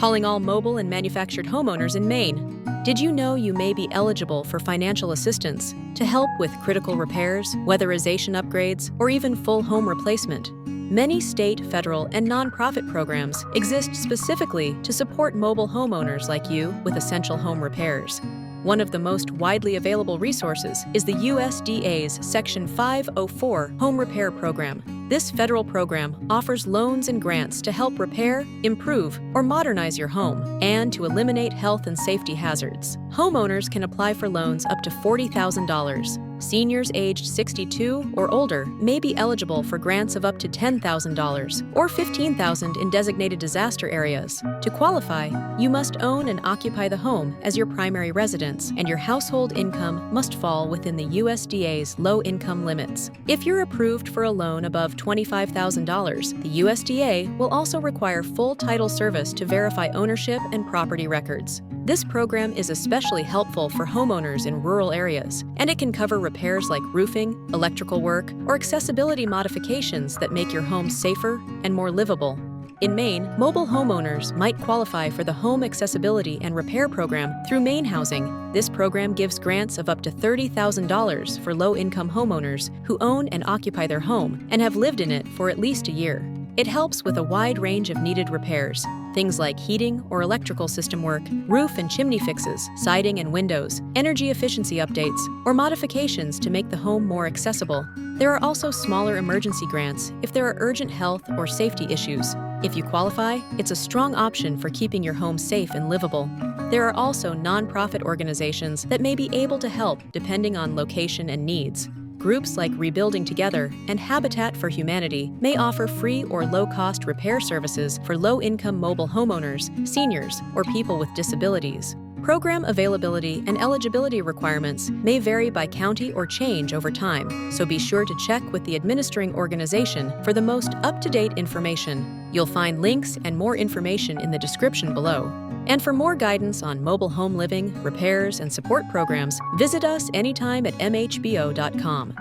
calling all mobile and manufactured homeowners in Maine. Did you know you may be eligible for financial assistance to help with critical repairs, weatherization upgrades, or even full home replacement? Many state, federal, and nonprofit programs exist specifically to support mobile homeowners like you with essential home repairs. One of the most widely available resources is the USDA's Section 504 Home Repair Program. This federal program offers loans and grants to help repair, improve, or modernize your home, and to eliminate health and safety hazards. Homeowners can apply for loans up to $40,000. Seniors aged 62 or older may be eligible for grants of up to $10,000 or $15,000 in designated disaster areas. To qualify, you must own and occupy the home as your primary residence, and your household income must fall within the USDA's low-income limits. If you're approved for a loan above $25,000, the USDA will also require full title service to verify ownership and property records. This program is especially helpful for homeowners in rural areas, and it can cover repairs like roofing, electrical work, or accessibility modifications that make your home safer and more livable. In Maine, mobile homeowners might qualify for the Home Accessibility and Repair Program through MaineHousing. This program gives grants of up to $30,000 for low-income homeowners who own and occupy their home and have lived in it for at least a year. It helps with a wide range of needed repairs, things like heating or electrical system work, roof and chimney fixes, siding and windows, energy efficiency updates, or modifications to make the home more accessible. There are also smaller emergency grants if there are urgent health or safety issues. If you qualify, it's a strong option for keeping your home safe and livable. There are also nonprofit organizations that may be able to help depending on location and needs. Groups like Rebuilding Together and Habitat for Humanity may offer free or low-cost repair services for low-income mobile homeowners, seniors, or people with disabilities. Program availability and eligibility requirements may vary by county or change over time, so be sure to check with the administering organization for the most up-to-date information. You'll find links and more information in the description below. And for more guidance on mobile home living, repairs, and support programs, visit us anytime at MHBO.com.